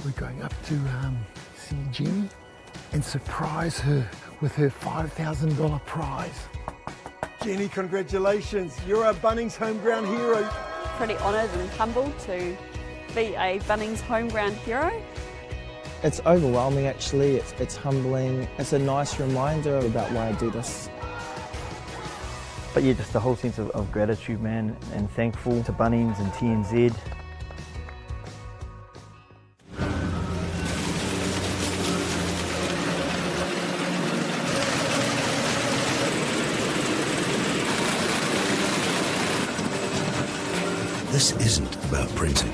We're going up to see Jenny and surprise her with her $5,000 prize. Jenny, congratulations. You're a Bunnings home ground hero. Pretty honoured and humbled to be a Bunnings home ground hero. It's overwhelming actually, it's humbling. It's a nice reminder about why I do this. But yeah, just the whole sense of gratitude, man, and thankful to Bunnings and TNZ. This isn't about printing.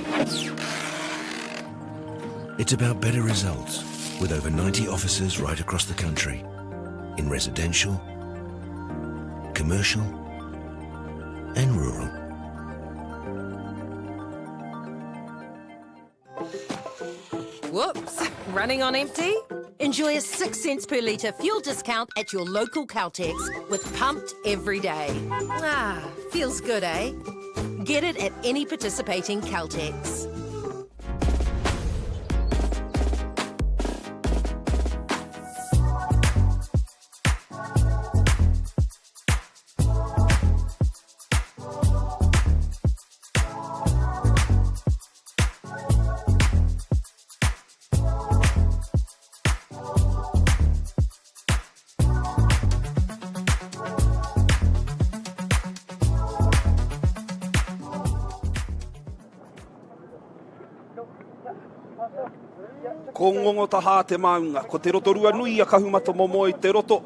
It's about better results with over 90 offices right across the country in residential, commercial and rural. Whoops, running on empty? Enjoy a 6 cents per litre fuel discount at your local Caltex with Pumped every day. Ah, feels good, eh? Get it at any participating Caltex. Ko ngongo taha te maunga, ko te Rotorua nui a kahumata momo I te roto.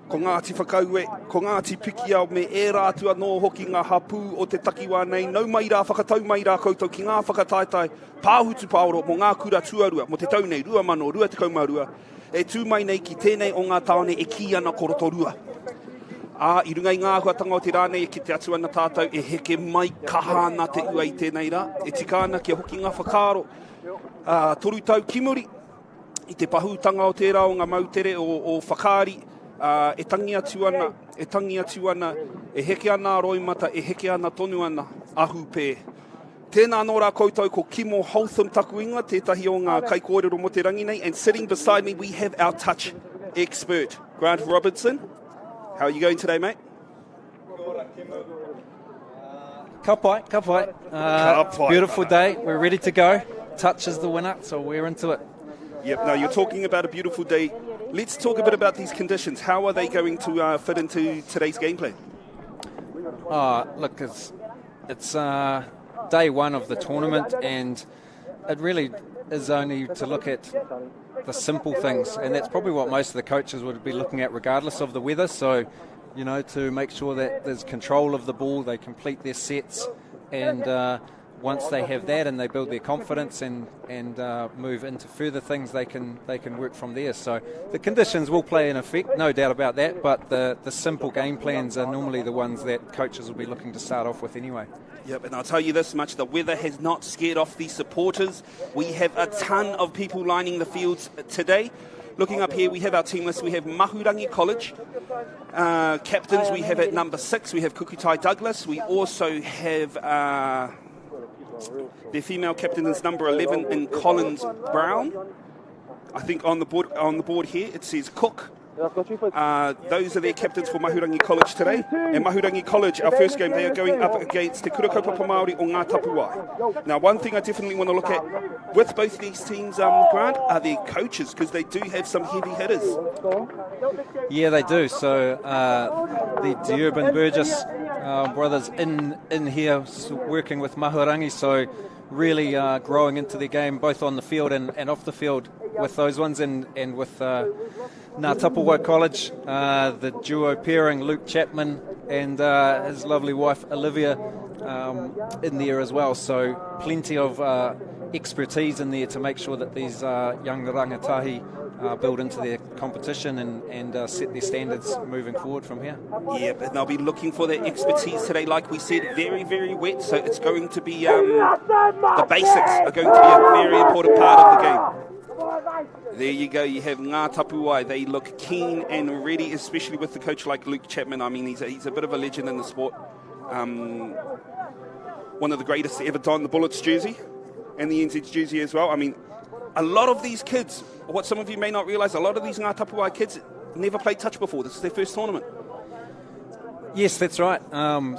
Ko Ngāti whakaue, ko Ngāti piki au me e rātua no hoki ngā hapū o te takiwā nei, nau mai rā whakatau mai rā koutou ki ngā whakataetai, pāhutu paoro mo ngā kura tuarua, mo te tau nei, 2022, e tū mai nei ki tēnei o ngā taone e ki ana ko Rotorua. I runga I ngā huatanga o te rānei e ki te atu ana tātou e heke mai kahana te ua I tēnei rā, e tika ana kia hoki ngā whakaaro, toru tau kimuri, I te pahutanga o tērā o ngā mautere o whakaari, e tangi atu ana, e heke ana roimata, e heke ana tonu ana, ahu pē. Tēnā nō rā koutou ko Kimo Hotham Takuinga, tētahi o ngā kaikōrero mo te rangi nei, and sitting beside me we have our touch expert, Grant Robertson. How are you going today, mate? Ka pai. Beautiful day. We're ready to go. Touch is the winner, so we're into it. Yep, now you're talking about a beautiful day. Let's talk a bit about these conditions. How are they going to fit into today's game plan? Look, it's day one of the tournament, and it really is only to look at the simple things, and that's probably what most of the coaches would be looking at regardless of the weather. So, you know, to make sure that there's control of the ball, they complete their sets, and once they have that and they build their confidence and move into further things, they can work from there. So the conditions will play an effect, no doubt about that, but the simple game plans are normally the ones that coaches will be looking to start off with anyway. Yep, and I'll tell you this much, the weather has not scared off the supporters. We have a ton of people lining the fields today. Looking up here, we have our team list. We have Mahurangi College. Captains, we have at number 6, we have Kukutai Douglas. We also have their female captain is number 11 in Collins Brown. I think on the board here it says Cook. Those are their captains for Mahurangi College today. And Mahurangi College, our first game, they are going up against Te Kura Kaupapa Māori o ngā Tapuwae. Now, one thing I definitely want to look at with both these teams, Grant, are their coaches, because they do have some heavy hitters. Yeah, they do. So the Durban Burgess brothers in here working with Mahurangi, so really growing into their game, both on the field and off the field with those ones, and with Ngā Tapuwae College, the duo pairing Luke Chapman and his lovely wife Olivia in there as well. So plenty of expertise in there to make sure that these young rangatahi build into their competition and set their standards moving forward from here. Yeah, but they'll be looking for their expertise today. Like we said, very, very wet, so it's going to be, the basics are going to be a very important part of the game. There you go, you have Ngā Tapuwae. They look keen and ready, especially with the coach like Luke Chapman. I mean, he's a bit of a legend in the sport. One of the greatest to ever don the Bullets jersey and the NZ jersey as well. I mean, a lot of these kids, what some of you may not realise, a lot of these Ngā Tapuwae kids never played touch before. This is their first tournament. Yes, that's right.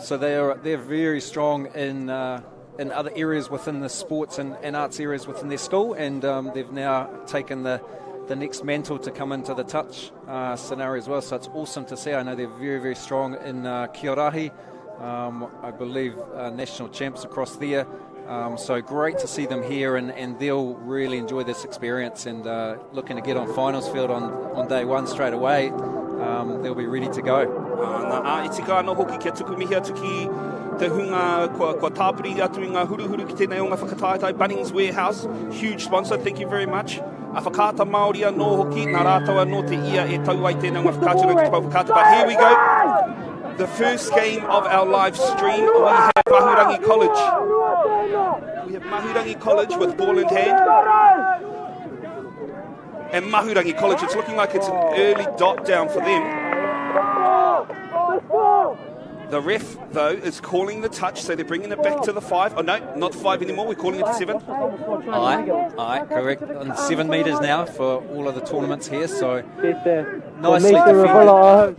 So they're very strong in other areas within the sports and arts areas within their school, and they've now taken the next mantle to come into the touch scenario as well. So it's awesome to see. I know they're very, very strong in Kiorahi. I believe national champs across there. So great to see them here, and they'll really enjoy this experience, and looking to get on finals field on day one straight away. They'll be ready to go. I tika anō hoki kia tuku mihi atu ki te hunga kua tāpiri atu I ngā huruhuru ki tēnei o ngā whakataetai. Bunnings Warehouse, huge sponsor, thank you very much. A whakata Māori anō hoki, nā rātou anō te ia e tau ai tēnei o ngā whakata rau ki te pau whakata. But here we go. The first game of our live stream, we have Mahurangi College. We have Mahurangi College with ball in hand. And Mahurangi College, it's looking like it's an early dot down for them. The ref, though, is calling the touch, so they're bringing it back to the 5. Oh, no, not 5 anymore. We're calling it the 7. Aye, correct. On 7 metres now for all of the tournaments here, so nicely defended.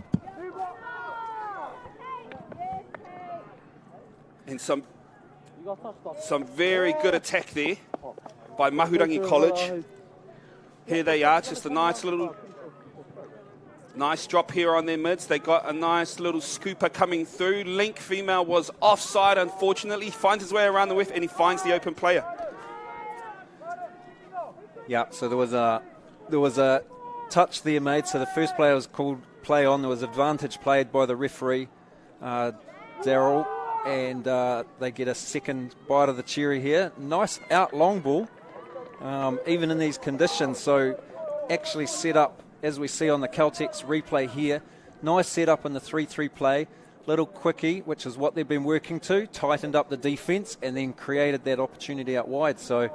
And some very good attack there by Mahurangi College. Here they are, just a nice drop here on their mids. They got a nice little scooper coming through. Link female was offside, unfortunately. He finds his way around the whiff and he finds the open player. Yeah, so there was a touch there made. So the first player was called play on. There was advantage played by the referee, Daryl, and they get a second bite of the cherry here. Nice out long ball, even in these conditions. So actually set up, as we see on the Caltex replay here, nice setup in the 3-3 play, little quickie, which is what they've been working to, tightened up the defence and then created that opportunity out wide. So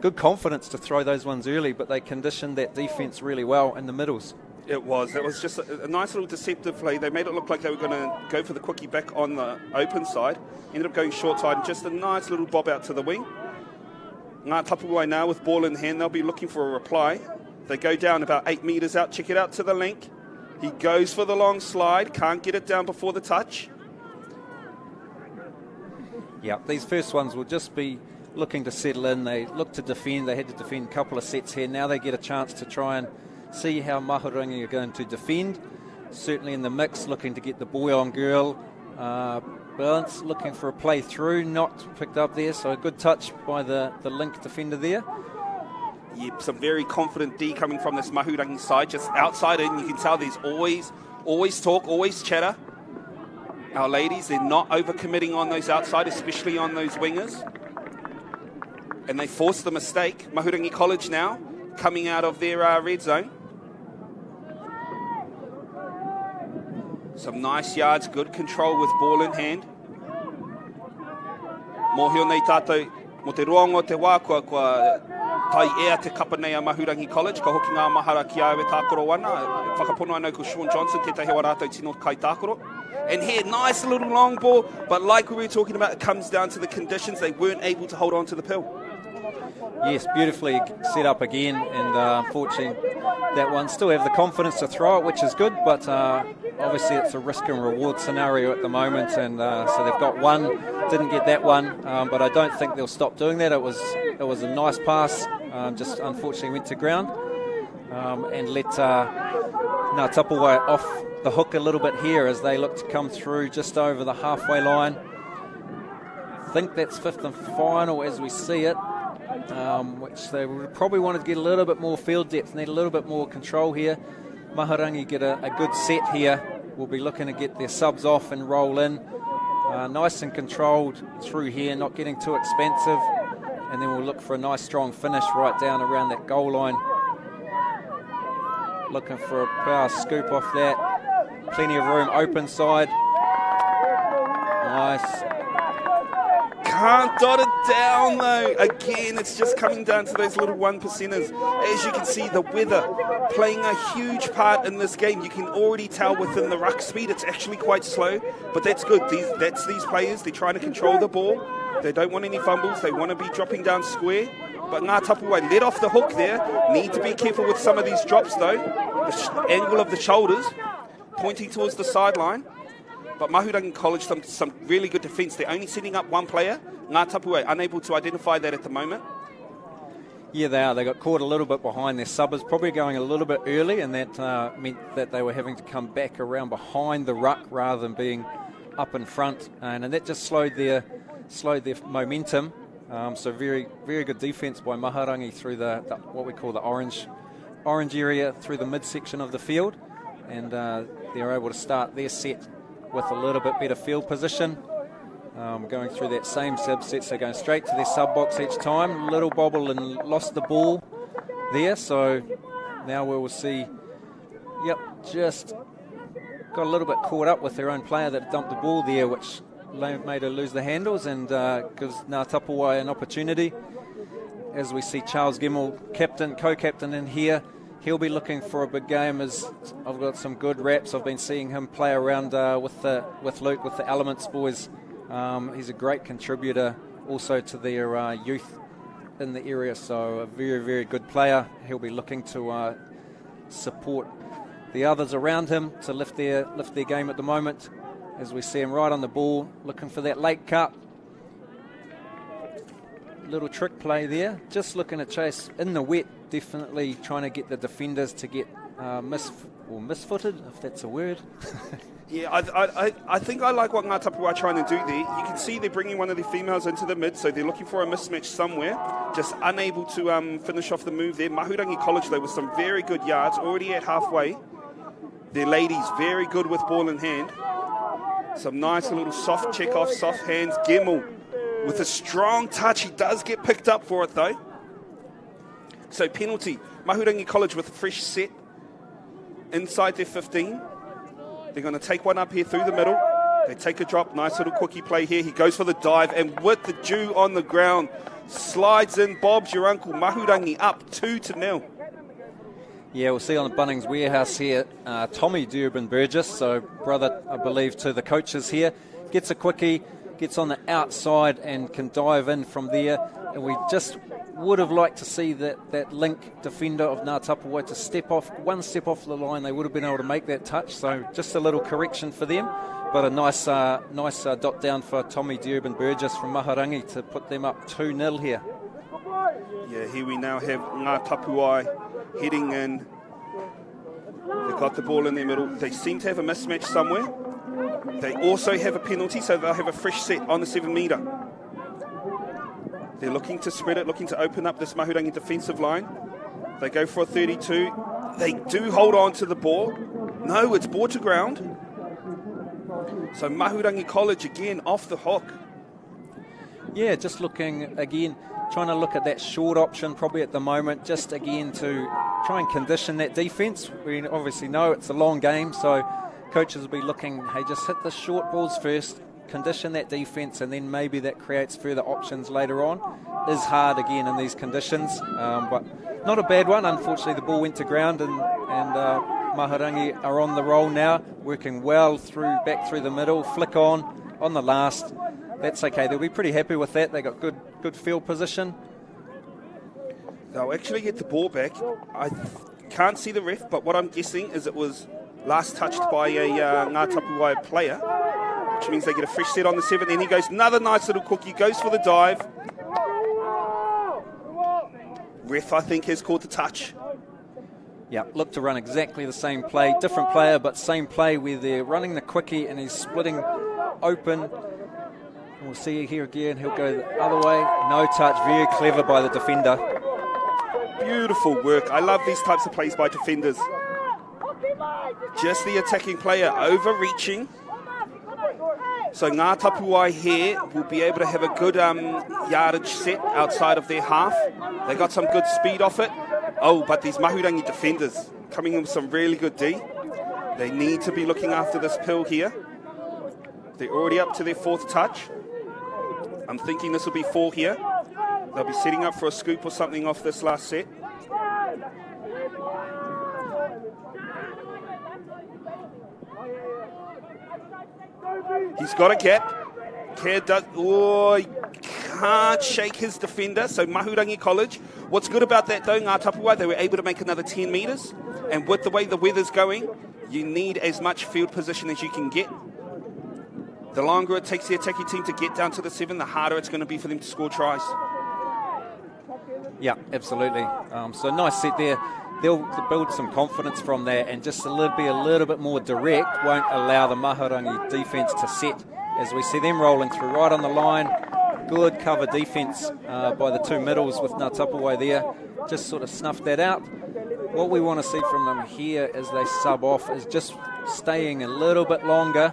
good confidence to throw those ones early, but they conditioned that defence really well in the middles. It was just a nice little deceptive play. They made it look like they were going to go for the quickie back on the open side, ended up going short side, and just a nice little bob out to the wing. Ngā Tapuwae now with ball in hand, they'll be looking for a reply. They go down about 8 metres out, check it out to the link. He goes for the long slide, can't get it down before the touch. Yeah, these first ones will just be looking to settle in. They look to defend. They had to defend a couple of sets here. Now they get a chance to try and see how Mahurangi are going to defend. Certainly in the mix, looking to get the boy on girl balance, looking for a play through, not picked up there. So a good touch by the link defender there. Yep, some very confident D coming from this Mahurangi side, just outside in. You can tell there's always talk, always chatter. Our ladies, they're not overcommitting on those outside, especially on those wingers. And they force the mistake. Mahurangi College now coming out of their red zone. Some nice yards, good control with ball in hand. Mōhio nei tātou, mo te roanga te wā kua tai ea te kapa nei a Mahurangi College, ka hoki ngā mahara ki awe tākoro wana. Whakapono anō ko Sean Johnson, tētahi wa rātou tino kai tākoro. And here, nice little long ball, but like we were talking about, it comes down to the conditions. They weren't able to hold on to the pill. Yes, beautifully set up again, and unfortunately that one still have the confidence to throw it, which is good, but obviously it's a risk and reward scenario at the moment, and so they've got one, didn't get that one, but I don't think they'll stop doing that. It was a nice pass, just unfortunately went to ground, and let Ngā Tapuwae off the hook a little bit here as they look to come through just over the halfway line. I think that's fifth and final as we see it. Which they would probably want to get a little bit more field depth, need a little bit more control here. Mahurangi get a good set here. We'll be looking to get their subs off and roll in. Nice and controlled through here, not getting too expensive. And then we'll look for a nice strong finish right down around that goal line. Looking for a power scoop off that. Plenty of room, open side. Nice. Can't dot it down though. Again, it's just coming down to those little 1%ers. As you can see, the weather playing a huge part in this game. You can already tell within the ruck speed, it's actually quite slow, but that's good. That's these players, they're trying to control the ball. They don't want any fumbles. They want to be dropping down square. But Ngā Tapuwae let off the hook there. Need to be careful with some of these drops though. The angle of the shoulders, pointing towards the sideline. But Mahurangi College, some really good defence. They're only setting up one player. Ngā Tapuwae unable to identify that at the moment. Yeah, they are. They got caught a little bit behind. Their subbers probably going a little bit early, and that meant that they were having to come back around behind the ruck rather than being up in front, and that just slowed their momentum. So very, very good defence by Mahurangi through the what we call the orange area through the midsection of the field, and they're able to start their set with a little bit better field position. Going through that same subset, so going straight to their sub box each time. Little bobble and lost the ball there, so now we will see, just got a little bit caught up with their own player that dumped the ball there, which made her lose the handles and gives Ngā Tapuwae an opportunity. As we see Charles Gemmell, co-captain in here, he'll be looking for a big game. As I've got some good raps. I've been seeing him play around with Luke, with the Elements boys. He's a great contributor also to their youth in the area, so a very, very good player. He'll be looking to support the others around him to lift their game at the moment, as we see him right on the ball, looking for that late cut. Little trick play there, just looking to chase in the wet, definitely trying to get the defenders to get misfooted, if that's a word. Yeah, I think I like what Ngā Tapuwae are trying to do there. You can see they're bringing one of the females into the mid, so they're looking for a mismatch somewhere, just unable to finish off the move there. Mahurangi College, though, with some very good yards, already at halfway. Their ladies very good with ball in hand. Some nice little soft check-off, soft hands. Gemmell with a strong touch. He does get picked up for it, though. So penalty. Mahurangi College with a fresh set inside their 15. They're going to take one up here through the middle. They take a drop. Nice little quickie play here. He goes for the dive, and with the dew on the ground, slides in. Bob's your uncle. Mahurangi up 2-0. Yeah, we'll see on the Bunnings warehouse here, Tommy Durbin Burgess, so brother, I believe, to the coaches here, gets a quickie, gets on the outside and can dive in from there. And we just would have liked to see that link defender of Ngā Tapuwae to step off, one step off the line. They would have been able to make that touch, so just a little correction for them. But a nice dot down for Tommy Durbin Burgess from Mahurangi to put them up 2-0 here. Yeah, here we now have Ngā Tapuwae heading in. They've got the ball in their middle. They seem to have a mismatch somewhere. They also have a penalty, so they'll have a fresh set on the 7 metre. They're looking to spread it, looking to open up this Mahurangi defensive line. They go for a 32. They do hold on to the ball. No, it's ball to ground. So Mahurangi College again off the hook. Yeah, just looking again, trying to look at that short option probably at the moment, just again to try and condition that defence. We obviously know it's a long game, so coaches will be looking, hey, just hit the short balls first, condition that defence, and then maybe that creates further options later on. Is hard again in these conditions, but not a bad one. Unfortunately, the ball went to ground, and Mahurangi are on the roll now, working well back through the middle, flick on the last. That's okay. They'll be pretty happy with that. They got good field position. They'll actually get the ball back. I can't see the ref, but what I'm guessing is it was last touched by a Ngā Tapuwae player, which means they get a fresh set on the 7. Then he goes another nice little cookie, goes for the dive. Ref, I think, has called the touch. Yeah, look to run exactly the same play. Different player, but same play where they're running the quickie and he's splitting open. We'll see here again, he'll go the other way. No touch, very clever by the defender. Beautiful work. I love these types of plays by defenders. Just the attacking player overreaching. So Ngā Tapuwae here will be able to have a good yardage set outside of their half. They got some good speed off it. Oh, but these Mahurangi defenders coming in with some really good D. They need to be looking after this pill here. They're already up to their 4th touch. I'm thinking this will be 4 here. They'll be setting up for a scoop or something off this last set. He's got a gap. Care does. Oh, he hard shake his defender, so Mahurangi College. What's good about that though, Ngā Tapuwae, they were able to make another 10 metres, and with the way the weather's going, you need as much field position as you can get. The longer it takes the attacking team to get down to the 7, the harder it's going to be for them to score tries. Yeah, absolutely. So nice set there. They'll build some confidence from that and just be a little bit more direct, won't allow the Mahurangi defence to set as we see them rolling through right on the line. Good cover defence by the two middles with Ngā Tapuwae there. Just sort of snuffed that out. What we want to see from them here as they sub off is just staying a little bit longer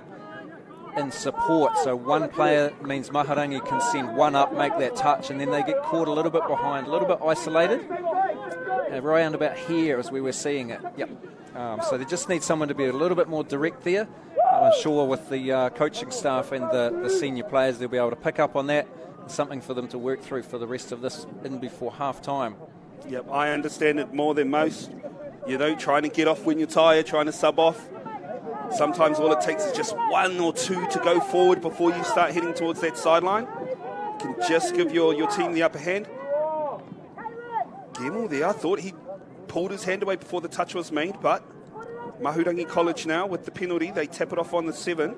in support. So one player means Mahurangi can send one up, make that touch, and then they get caught a little bit behind, a little bit isolated. Around about here as we were seeing it. Yep. So they just need someone to be a little bit more direct there. I'm sure with the coaching staff and the senior players, they'll be able to pick up on that. Something for them to work through for the rest of this in before half time. Yep, I understand it more than most. You know, trying to get off when you're tired, trying to sub off. Sometimes all it takes is just 1 or 2 to go forward before you start heading towards that sideline. Can just give your team the upper hand. Gemmell there, I thought he pulled his hand away before the touch was made, but Mahurangi College now with the penalty, they tap it off on the 7.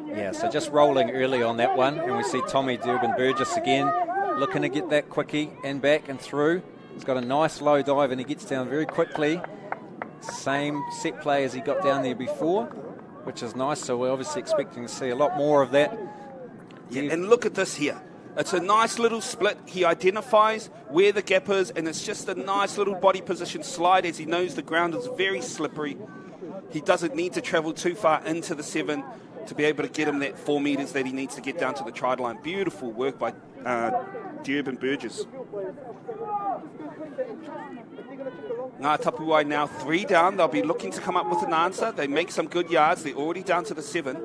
Yeah, so just rolling early on that one, and we see Tommy Durban Burgess again, looking to get that quickie and back and through. He's got a nice low dive and he gets down very quickly. Same set play as he got down there before, which is nice, so we're obviously expecting to see a lot more of that. Yeah, and look at this here. It's a nice little split. He identifies where the gap is, and it's just a nice little body position slide as he knows the ground is very slippery. He doesn't need to travel too far into the 7 to be able to get him that 4 metres that he needs to get down to the try line. Beautiful work by Durban Burgess. Ngā Tapuwae now 3 down. They'll be looking to come up with an answer. They make some good yards. They're already down to the 7.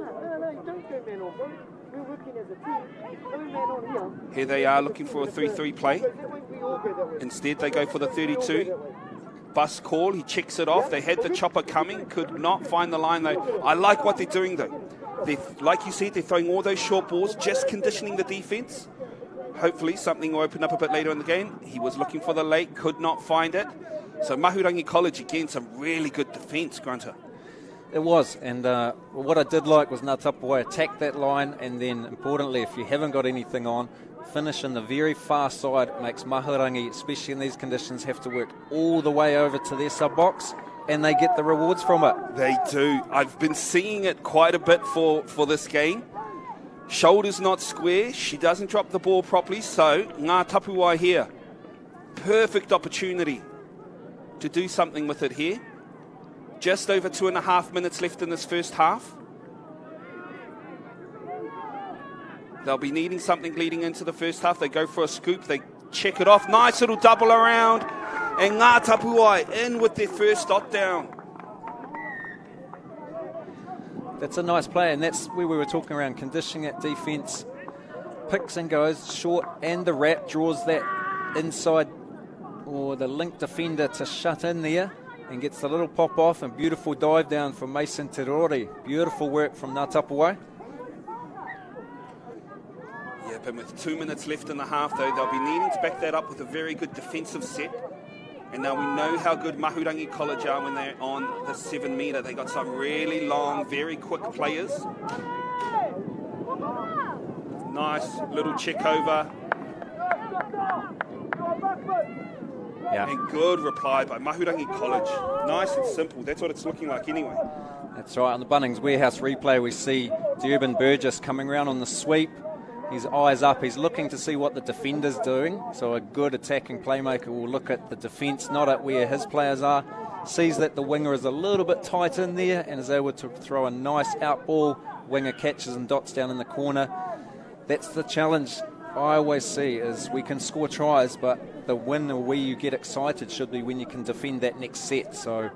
Here they are looking for a 3-3 play. Instead, they go for the 32. Bus call, he checks it off. They had the chopper coming, could not find the line though. I like what they're doing though. Like you said, they're throwing all those short balls, just conditioning the defence. Hopefully something will open up a bit later in the game. He was looking for the late, could not find it. So Mahurangi College, again, some really good defence, Grunter. It was, and what I did like was Ngā Tapuwae attack that line, and then importantly, if you haven't got anything on, finish in the very far side. Makes Mahurangi, especially in these conditions, have to work all the way over to their sub-box, and they get the rewards from it. They do. I've been seeing it quite a bit for this game. Shoulders not square, she doesn't drop the ball properly, so Ngā Tapuwae here. Perfect opportunity to do something with it here. Just over 2.5 minutes left in this first half. They'll be needing something leading into the first half. They go for a scoop. They check it off. Nice little double around. And Ngā Tapuwae in with their first dot down. That's a nice play, and that's where we were talking around conditioning at defence. Picks and goes short, and the wrap draws that inside or the link defender to shut in there. And gets the little pop off and beautiful dive down from Mason Terori. Beautiful work from Ngā Tapuwae. Yep, and with 2 minutes left in the half though, they'll be needing to back that up with a very good defensive set. And now we know how good Mahurangi College are when they're on the 7 metre. They got some really long, very quick players. Nice little check over. Yeah. And good reply by Mahurangi College. Nice and simple. That's what it's looking like anyway. That's right. On the Bunnings Warehouse replay, we see Durban Burgess coming around on the sweep. His eyes up. He's looking to see what the defender's doing. So a good attacking playmaker will look at the defence, not at where his players are. Sees that the winger is a little bit tight in there and is able to throw a nice out ball. Winger catches and dots down in the corner. That's the challenge I always see is we can score tries, but the win or where you get excited should be when you can defend that next set. So,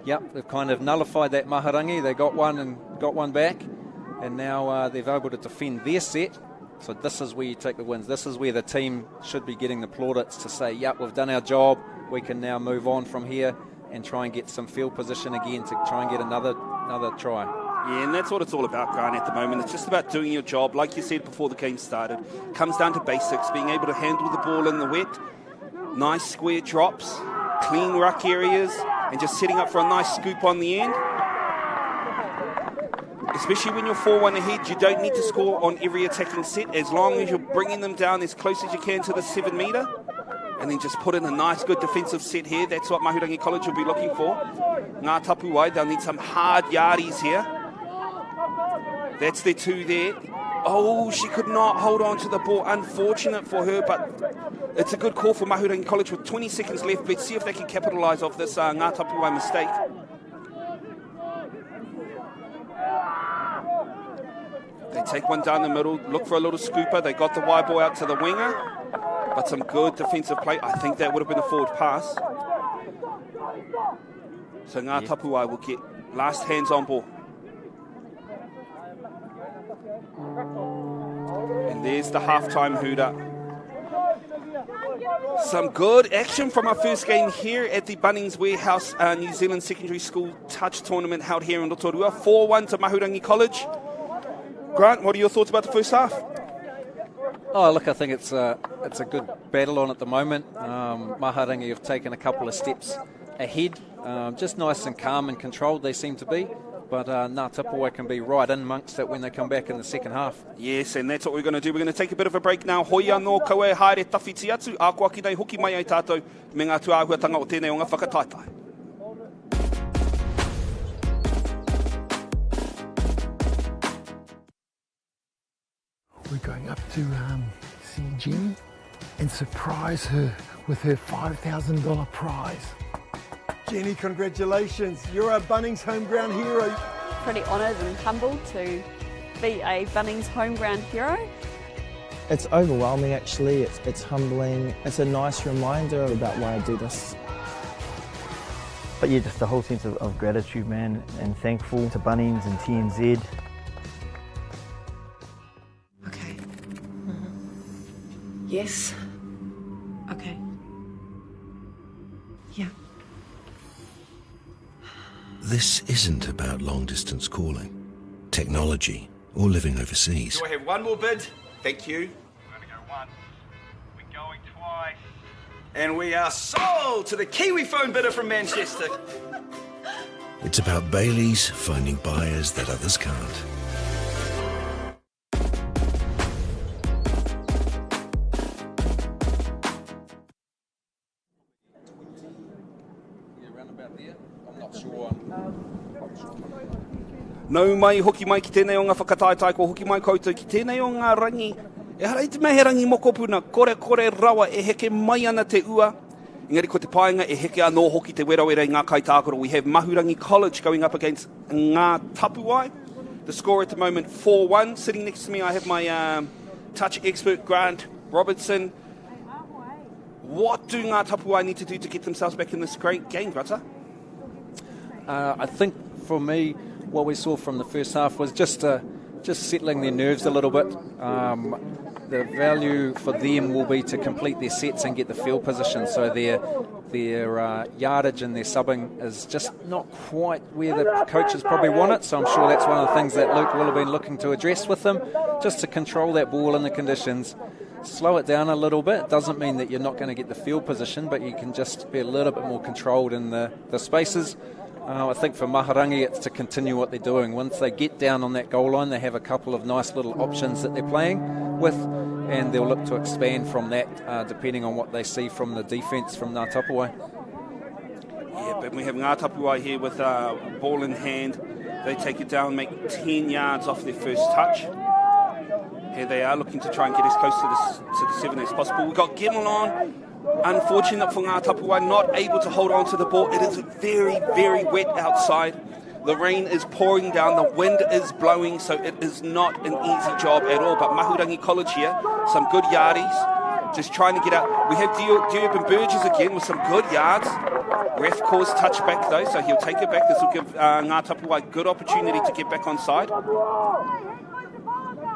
yep, they've kind of nullified that Mahurangi. They got one and got one back, and now they've able to defend their set. So this is where you take the wins. This is where the team should be getting the plaudits to say, yep, we've done our job. We can now move on from here and try and get some field position again to try and get another try. Yeah, and that's what it's all about, Grant, at the moment. It's just about doing your job, like you said before the game started. Comes down to basics, being able to handle the ball in the wet, nice square drops, clean ruck areas, and just setting up for a nice scoop on the end. Especially when you're 4-1 ahead, you don't need to score on every attacking set, as long as you're bringing them down as close as you can to the 7 metre. And then just put in a nice, good defensive set here. That's what Mahurangi College will be looking for. Ngā Tapuwae, they'll need some hard yardies here. That's their 2 there. Oh, she could not hold on to the ball. Unfortunate for her, but it's a good call for Mahurangi College with 20 seconds left. Let's see if they can capitalise off this Ngā Tapuwae mistake. They take one down the middle, look for a little scooper. They got the wide ball out to the winger, but some good defensive play. I think that would have been a forward pass. So Ngā Tapuwae will get last hands on ball. And there's the halftime hooter. Some good action from our first game here at the Bunnings Warehouse New Zealand Secondary School Touch Tournament held here in Rotorua. 4-1 to Mahurangi College. Grant, what are your thoughts about the first half? Oh, look, I think it's a good battle on at the moment. Mahurangi have taken a couple of steps ahead. Just nice and calm and controlled they seem to be. But Ngā Tapuwae can be right in amongst it when they come back in the second half. Yes, and that's what we're going to do. We're going to take a bit of a break now. Hoi anō kaue haere tawhiti atu. A kua ki nei hoki mai ai tātou me ngā tuāhuatanga o tēnei o ngā whakataitai. We're going up to see Jenny and surprise her with her $5,000 prize. Jenny, congratulations. You're a Bunnings home ground hero. Pretty honoured and humbled to be a Bunnings home ground hero. It's overwhelming actually, it's humbling. It's a nice reminder about why I do this. But yeah, just the whole sense of gratitude, man, and thankful to Bunnings and TNZ. Okay. Yes. Okay. Yeah. This isn't about long-distance calling, technology, or living overseas. Do I have one more bid? Thank you. We're going to go once. We're going twice. And we are sold to the Kiwi phone bidder from Manchester. It's about Bayleys finding buyers that others can't. Nau mai, hoki mai ki tēnei o ngā whakataitai, ko hoki mai koutou ki tēnei o ngā rangi. E harai te mehe rangi mokopuna, kore rawa e heke mai ana te ua. Engari ko te paenga e heke anō hoki te werawera i ngā kaitākoro. We have Mahurangi College going up against Ngā Tapuwae. The score at the moment 4-1. Sitting next to me I have my touch expert Grant Robertson. What do Ngā Tapuwae need to do to get themselves back in this great game, Grata? I think for me, what we saw from the first half was just settling their nerves a little bit. The value for them will be to complete their sets and get the field position, so their yardage and their subbing is just not quite where the coaches probably want it, so I'm sure that's one of the things that Luke will have been looking to address with them, just to control that ball in the conditions. Slow it down a little bit. It doesn't mean that you're not going to get the field position, but you can just be a little bit more controlled in the spaces. I think for Mahurangi it's to continue what they're doing. Once they get down on that goal line, they have a couple of nice little options that they're playing with, and they'll look to expand from that depending on what they see from the defence from Ngā Tapuwae. Yeah, but we have Ngā Tapuwae here with ball in hand. They take it down, make 10 yards off their first touch. Here they are looking to try and get as close to the 7 as possible. We've got Gemmell on. Unfortunate for Ngā Tapuwae, not able to hold on to the ball. It is very, very wet outside. The rain is pouring down, the wind is blowing, so it is not an easy job at all. But Mahurangi College here, some good yardies, just trying to get out. We have Diurban Burgess again with some good yards. Ref calls touchback though, so he'll take it back. This will give Ngā Tapuwae a good opportunity to get back on side.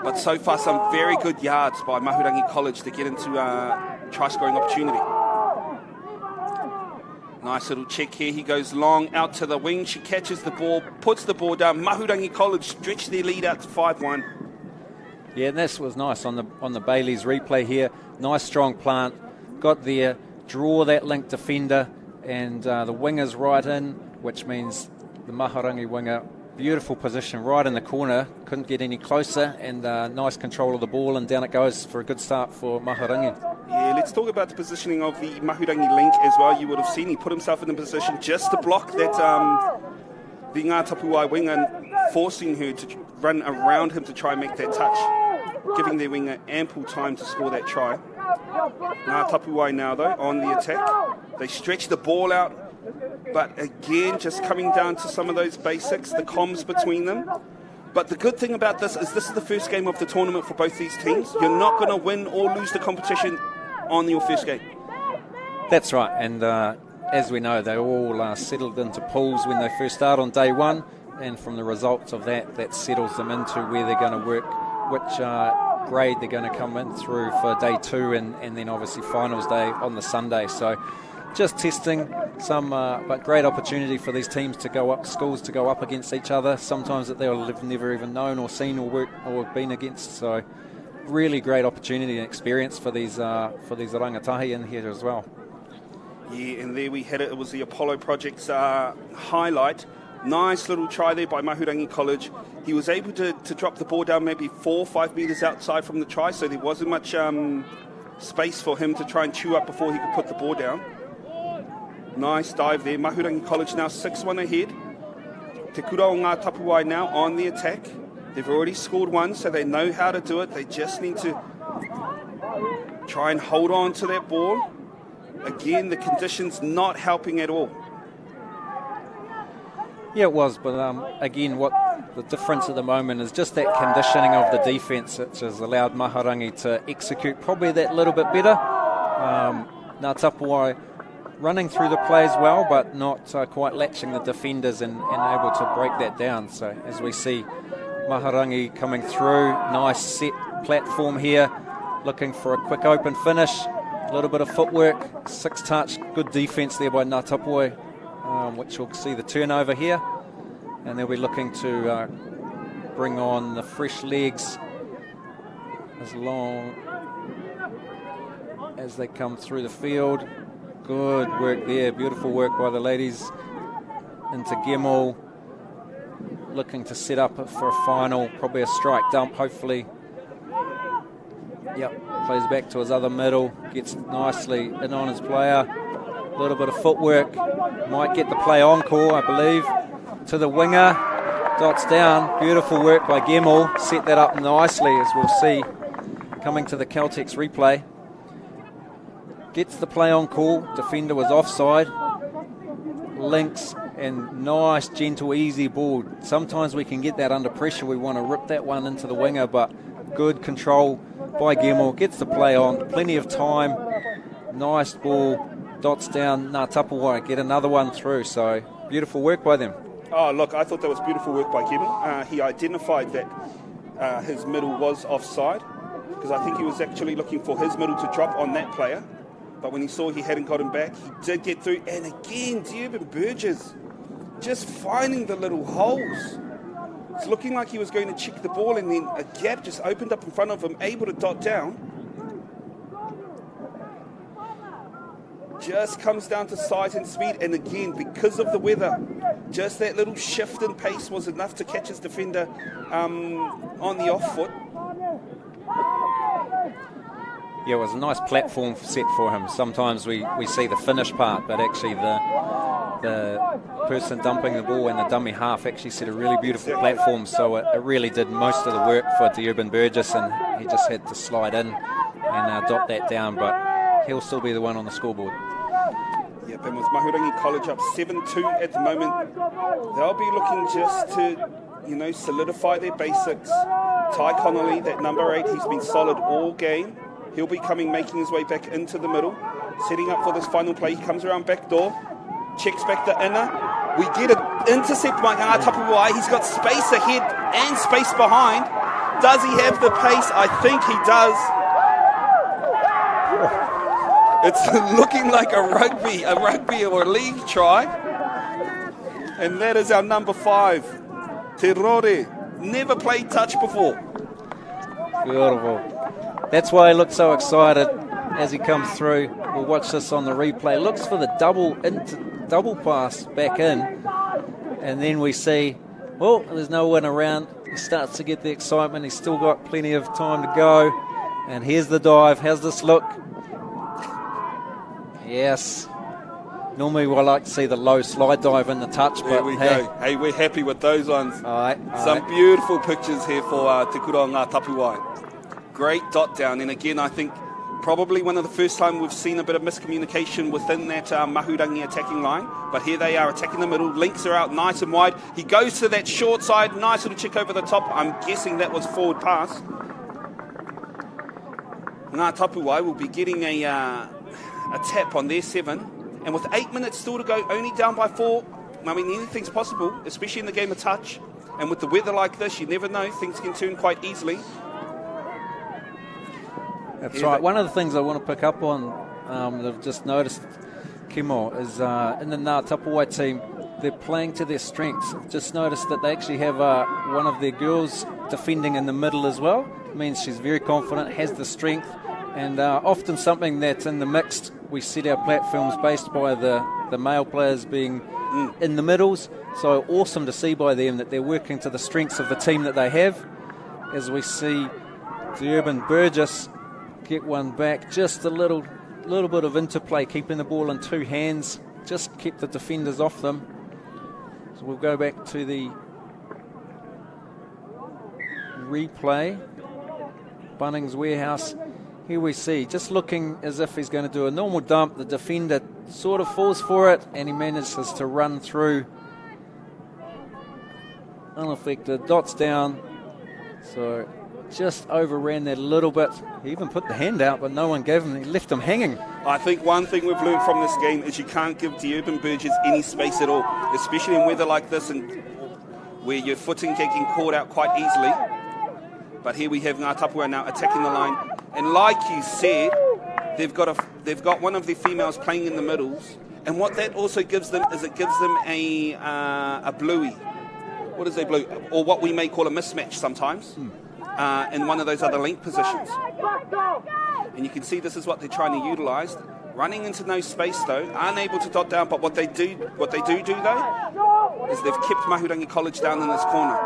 But so far, some very good yards by Mahurangi College to get into try-scoring opportunity. Nice little check here. He goes long out to the wing. She catches the ball, puts the ball down. Mahurangi College stretch their lead out to 5-1. Yeah, and this was nice on the Bayleys replay here. Nice strong plant. Got there, draw that link defender, and the winger's right in, which means the Mahurangi winger, beautiful position right in the corner. Couldn't get any closer, and nice control of the ball, and down it goes for a good start for Mahurangi. Yeah, let's talk about the positioning of the Mahurangi link as well. You would have seen he put himself in a position just to block that the Ngā Tapuwae winger, forcing her to run around him to try and make that touch, giving their winger ample time to score that try. Ngā Tapuwae now, though, on the attack. They stretch the ball out, but again, just coming down to some of those basics, the comms between them. But the good thing about this is the first game of the tournament for both these teams. You're not going to win or lose the competition on your first game. That's right, and as we know, they all settled into pools when they first start on day one, and from the results of that settles them into where they're going to work, which grade they're going to come in through for day two, and then obviously finals day on the Sunday. So just testing some, but great opportunity for these teams to go up, schools to go up against each other, sometimes that they'll have never even known or seen or worked or been against. So really great opportunity and experience for these rangatahi in here as well. Yeah, and there we had it. It was the Apollo Project's highlight. Nice little try there by Mahurangi College. He was able to drop the ball down maybe 4 or 5 metres outside from the try, so there wasn't much space for him to try and chew up before he could put the ball down. Nice dive there. Mahurangi College now 6-1 ahead. Te Kura o Ngā Tapuwae now on the attack. They've already scored one, so they know how to do it. They just need to try and hold on to that ball. Again, the conditions not helping at all. Yeah, it was, but again, what the difference at the moment is just that conditioning of the defence, which has allowed Mahurangi to execute probably that little bit better. Ngā Tapuwae running through the plays well, but not quite latching the defenders and able to break that down. So as we see Mahurangi coming through, nice set platform here, looking for a quick open finish, a little bit of footwork, 6 touch, good defence there by Ngā Tapuwae, which will see the turnover here, and they'll be looking to bring on the fresh legs as long as they come through the field. Good work there, beautiful work by the ladies into Gemmell, looking to set up for a final, probably a strike dump hopefully. Yep, plays back to his other middle, gets nicely in on his player, a little bit of footwork, might get the play encore I believe, to the winger, dots down, beautiful work by Gemmell, set that up nicely as we'll see coming to the Caltex replay. Gets the play on call, defender was offside, links, and nice, gentle, easy ball. Sometimes we can get that under pressure, we want to rip that one into the winger, but good control by Gemmell, gets the play on, plenty of time, nice ball, dots down, Ngā Tapuwae get another one through, so beautiful work by them. Oh, look, I thought that was beautiful work by Gemmell. He identified that his middle was offside, because I think he was actually looking for his middle to drop on that player. But when he saw he hadn't got him back, he did get through. And again, Dearborn Burgess just finding the little holes. It's looking like he was going to check the ball, and then a gap just opened up in front of him, able to dot down. Just comes down to size and speed. And again, because of the weather, just that little shift in pace was enough to catch his defender on the off foot. Yeah, it was a nice platform set for him. Sometimes we see the finish part, but actually the person dumping the ball and the dummy half actually set a really beautiful platform, so it really did most of the work for Dearborn Burgess, and he just had to slide in and dot that down, but he'll still be the one on the scoreboard. Yep, and with Mahurangi College up 7-2 at the moment, they'll be looking just to, solidify their basics. Ty Connolly, that number 8, he's been solid all game. He'll be making his way back into the middle, setting up for this final play. He comes around back door, checks back the inner. We get an intercept by Ngā Tapuwae. He's got space ahead and space behind. Does he have the pace? I think he does. It's looking like a rugby or a league try. And that is our number 5, Te Rore. Never played touch before. Beautiful. That's why he looks so excited as he comes through. We'll watch this on the replay. Looks for the double pass back in. And then we see, well, there's no one around. He starts to get the excitement. He's still got plenty of time to go. And here's the dive. How's this look? Yes. Normally we like to see the low slide dive in the touch. There we go. Hey, we're happy with those ones. Some beautiful pictures here for Te Kura o ngā Tapuwae. Great dot down. And again, I think probably one of the first time we've seen a bit of miscommunication within that Mahurangi attacking line. But here they are attacking the middle. Links are out nice and wide. He goes to that short side. Nice little chick over the top. I'm guessing that was forward pass. Ngā Tapuwae will be getting a tap on their 7. And with 8 minutes still to go, only down by 4, I mean, anything's possible, especially in the game of touch. And with the weather like this, you never know, things can turn quite easily. That's right. One of the things I want to pick up on that I've just noticed, Kimo, is in the Ngā Tapuwae team, they're playing to their strengths. I've just noticed that they actually have one of their girls defending in the middle as well. It means she's very confident, has the strength, and often something that's in the mixed. We set our platforms based by the male players being in the middles. So awesome to see by them that they're working to the strengths of the team that they have. As we see the Urban Burgess get one back, just a little bit of interplay, keeping the ball in 2 hands, just kept the defenders off them. So we'll go back to the replay. Bunnings Warehouse. Here we see, just looking as if he's going to do a normal dump. The defender sort of falls for it, and he manages to run through unaffected. Dots down, so just overran that a little bit. He even put the hand out, but no one gave him. He left him hanging. I think one thing we've learned from this game is you can't give the Urban Burgess any space at all, especially in weather like this and where your footing can get caught out quite easily. But here we have Ngā Tapuwae now attacking the line. And like you said, they've got one of their females playing in the middles. And what that also gives them is it gives them a bluey. What is a blue? Or what we may call a mismatch sometimes in one of those other link positions. And you can see this is what they're trying to utilise. Running into no space though, unable to dot down. But what they do though is they've kept Mahurangi College down in this corner.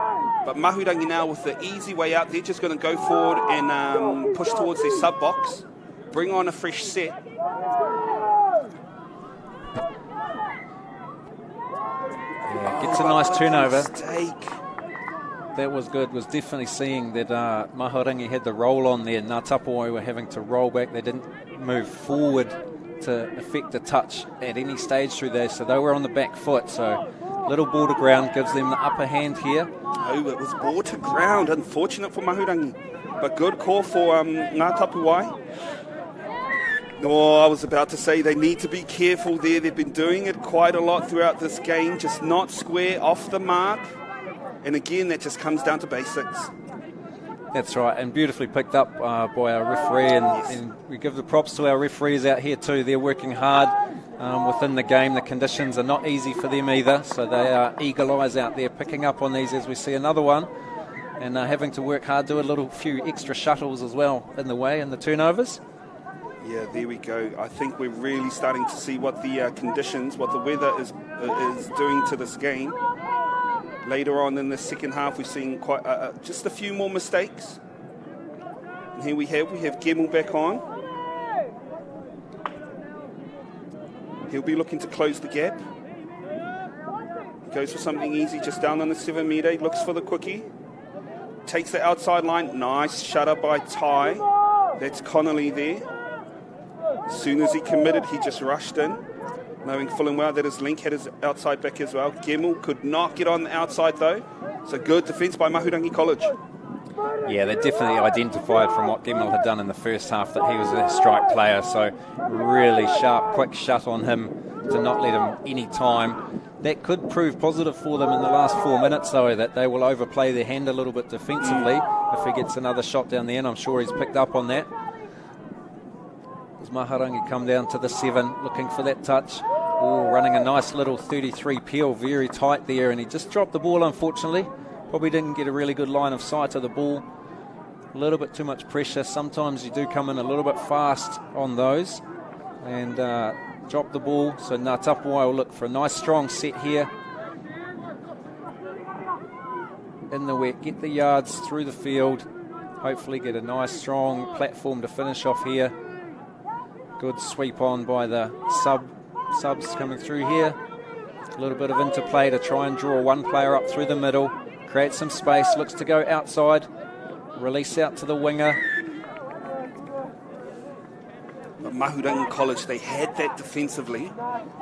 But Mahurangi now with the easy way out, they're just going to go forward and push towards their sub box, bring on a fresh set. Yeah, gets a nice turnover. That was good. Was definitely seeing that Mahurangi had the roll on there. Ngā Tapuwae were having to roll back. They didn't move forward to affect the touch at any stage through there, so they were on the back foot. So little ball to ground gives them the upper hand here. Oh, it was ball to ground. Unfortunate for Mahurangi. But good call for Ngā Tapuwae. Oh, I was about to say they need to be careful there. They've been doing it quite a lot throughout this game, just not square off the mark. And again, that just comes down to basics. That's right, and beautifully picked up by our referee. And we give the props to our referees out here too. They're working hard within the game. The conditions are not easy for them either, so they are eagle eyes out there picking up on these as we see another one. And having to work hard, do a few extra shuttles as well in the way, in the turnovers. Yeah, there we go. I think we're really starting to see what the conditions, what the weather is doing to this game. Later on in the second half, we've seen quite just a few more mistakes. And here we have Gemmell back on. He'll be looking to close the gap. Goes for something easy, just down on the 7 metre. Looks for the quickie. Takes the outside line. Nice shutter by Ty. That's Connolly there. As soon as he committed, he just rushed in, knowing full and well that his link had his outside back as well. Gemmell could not get on the outside though. So good defence by Mahurangi College. Yeah, they definitely identified from what Gemmell had done in the first half that he was a strike player. So really sharp, quick shut on him to not let him any time. That could prove positive for them in the last 4 minutes though, that they will overplay their hand a little bit defensively if he gets another shot down the end. I'm sure he's picked up on that. As Mahurangi come down to the 7, looking for that touch. Oh, running a nice little 33 peel, very tight there, and he just dropped the ball, unfortunately. Probably didn't get a really good line of sight of the ball. A little bit too much pressure. Sometimes you do come in a little bit fast on those and drop the ball. So Tapuwae will look for a nice strong set here. In the wet, get the yards through the field. Hopefully get a nice strong platform to finish off here. Good sweep on by the subs coming through here. A little bit of interplay to try and draw one player up through the middle. Create some space, looks to go outside. Release out to the winger. But Mahurangi College, they had that defensively.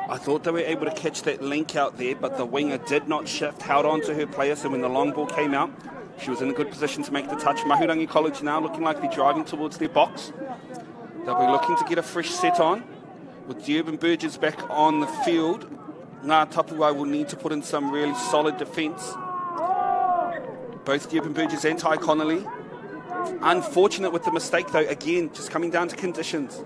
I thought they were able to catch that link out there, but the winger did not shift, held on to her player, so when the long ball came out, she was in a good position to make the touch. Mahurangi College now looking like they're driving towards their box. They'll be looking to get a fresh set on. With Durban Burgess back on the field, Tapuwae will need to put in some really solid defence. Both Durban Burgess and Ty Connolly. Unfortunate with the mistake, though, again, just coming down to conditions.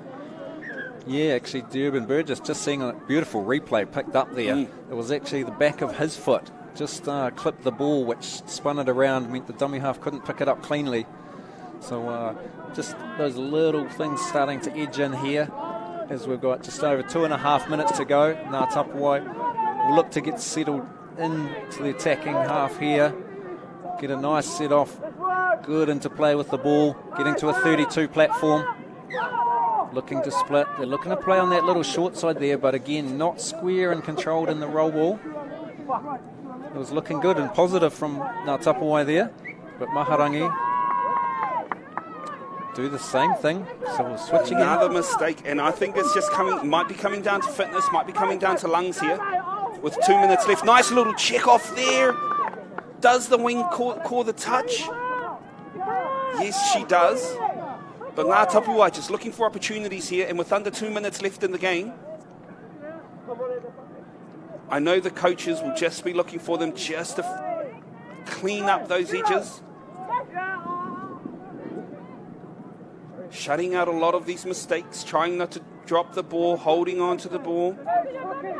Yeah, actually, Durban Burgess, just seeing a beautiful replay picked up there. It was actually the back of his foot. Just clipped the ball, which spun it around, meant the dummy half couldn't pick it up cleanly. So just those little things starting to edge in here as we've got just over 2.5 minutes to go. Now Tapuwae will look to get settled into the attacking half here. Get a nice set off. Good interplay with the ball. Getting to a 32 platform. Looking to split. They're looking to play on that little short side there, but again, not square and controlled in the roll ball. It was looking good and positive from Tapuwae there, but Mahurangi do the same thing. So we'll switch again. Another mistake, and I think it's just might be coming down to fitness, might be coming down to lungs here. With 2 minutes left, nice little check off there. Does the wing call the touch? Yes, she does. But Tapuwae just looking for opportunities here, and with under 2 minutes left in the game, I know the coaches will just be looking for them just to clean up those edges. Shutting out a lot of these mistakes, trying not to drop the ball, holding on to the ball.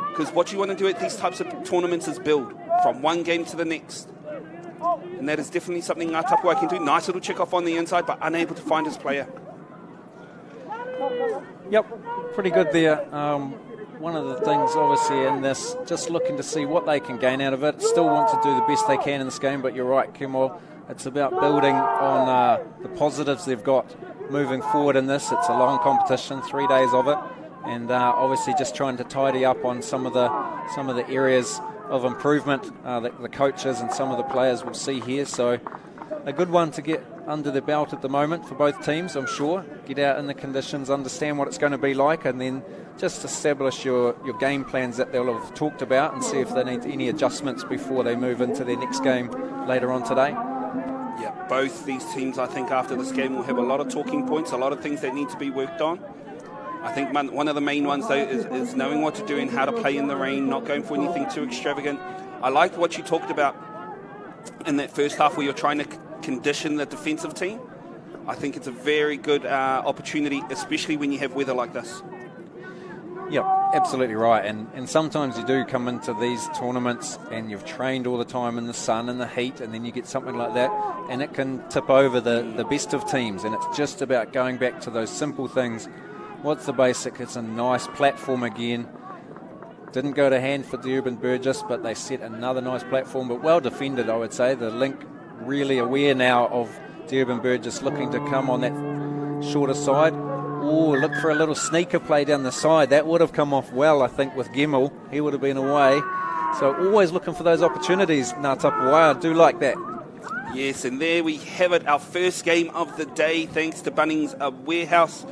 Because what you want to do at these types of tournaments is build from one game to the next. And that is definitely something Tapuwae can do. Nice little check off on the inside, but unable to find his player. Yep, pretty good there. One of the things obviously in this, just looking to see what they can gain out of it. Still want to do the best they can in this game, but you're right, Kimmel. It's about building on the positives they've got moving forward in this. It's a long competition, 3 days of it, and obviously just trying to tidy up on some of the areas of improvement that the coaches and some of the players will see here. So a good one to get under the belt at the moment for both teams, I'm sure. Get out in the conditions, understand what it's going to be like, and then just establish your game plans that they'll have talked about and see if they need any adjustments before they move into their next game later on today. Yeah, both these teams, I think, after this game will have a lot of talking points, a lot of things that need to be worked on. I think one of the main ones, though, is knowing what to do and how to play in the rain, not going for anything too extravagant. I liked what you talked about in that first half where you're trying to condition the defensive team. I think it's a very good opportunity, especially when you have weather like this. Yep, absolutely right. And sometimes you do come into these tournaments and you've trained all the time in the sun and the heat, and then you get something like that, and it can tip over the best of teams. And it's just about going back to those simple things. What's the basic? It's a nice platform again. Didn't go to hand for Durban Burgess, but they set another nice platform, but well defended, I would say. The link really aware now of Durban Burgess looking to come on that shorter side. Oh, look for a little sneaker play down the side. That would have come off well, I think, with Gemmell. He would have been away. So always looking for those opportunities, Tapuwae. I do like that. Yes, and there we have it, our first game of the day, thanks to Bunnings Warehouse.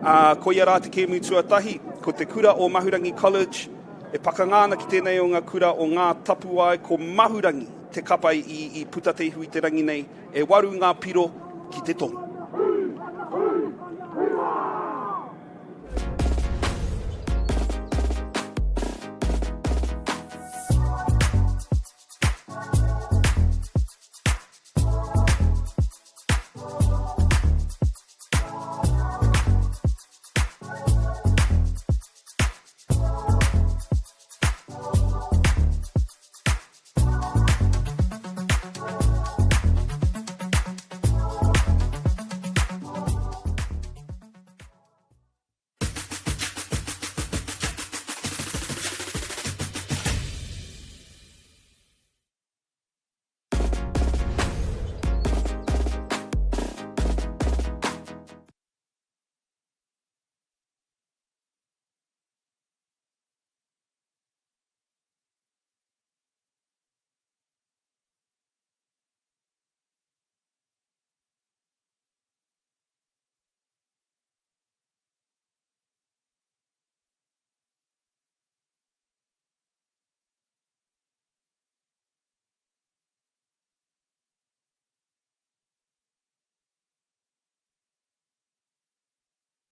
Ko ia rā te kēmu tuatahi, ko te Kura o Mahurangi College. E pakangana ki tēnei o ngā Kura o ngā Tapuwae ko Mahurangi. Te kapai i puta te hui te rangi nei. E waru ngā piro ki te tonga.